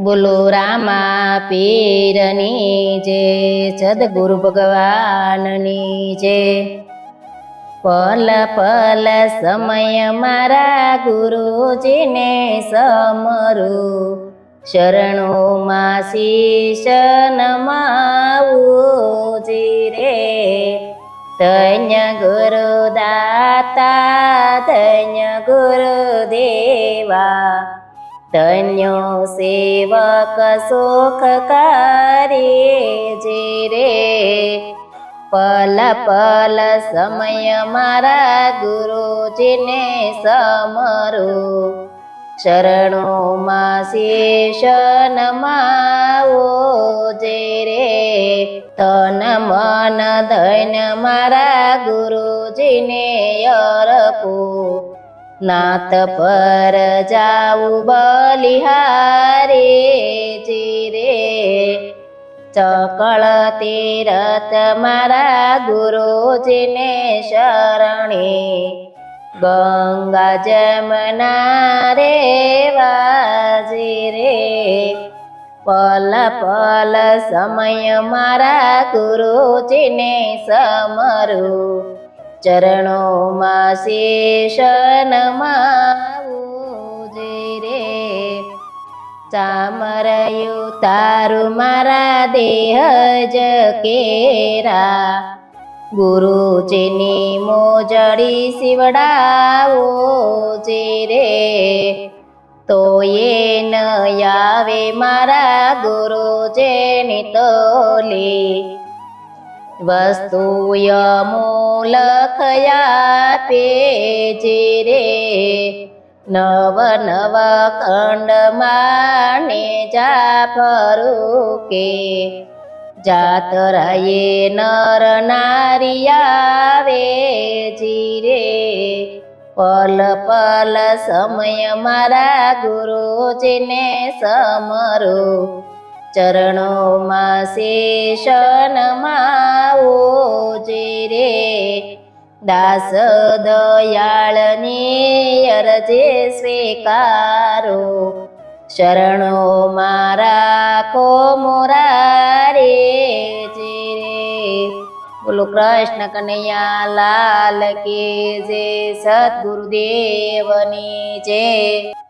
બોલો રામા પીરની જે સદગુરુ ભગવાનની જે પલ પલ સમય મારા ગુરુજીને સમરું શરણોમાં શીશ નમાવું જી રે ધન્ય ગુરુદાતા ધન્ય ગુરુદેવા ધન્યો સેવક સુખકારી જી રે પલ પલ સમય મારા ગુરુજીને સમરું શરણોમાં શીશ નમાવો જી રે તન મન ધન મારા ગુરુજીને અર્પું નાત પર જાવું બલિહારે જી રે ચકળ તીરથ મારા ગુરુજીને શરણે ગંગા જમના રે વાજી રે પલ પલ સમય મારા ગુરુજીને સમરું ચરણોમાં શીશ નમાવું જી રે ચામરયું તારું મારા દેહ જ કેરા ગુરુજીની મોજડી શિવડાવો જી રે તો એ ન આવે મારા ગુરુજીની તોલી વસ્તુ અમૂલક આપે જી રે નવ નવ ખંડ માને જાફરું કે જાતરાએ નર નારી આવે જી રે પલ પલ સમય મારા ગુરુજીને સમરું ચરણોમાં શીશ નમાવો જી રે દાસ દયાળની અરજે સ્વીકારો શરણોમાં રાખો મોરારે જી રે બોલો કૃષ્ણ કનૈયા લાલ કે જય સદગુરુદેવની જય।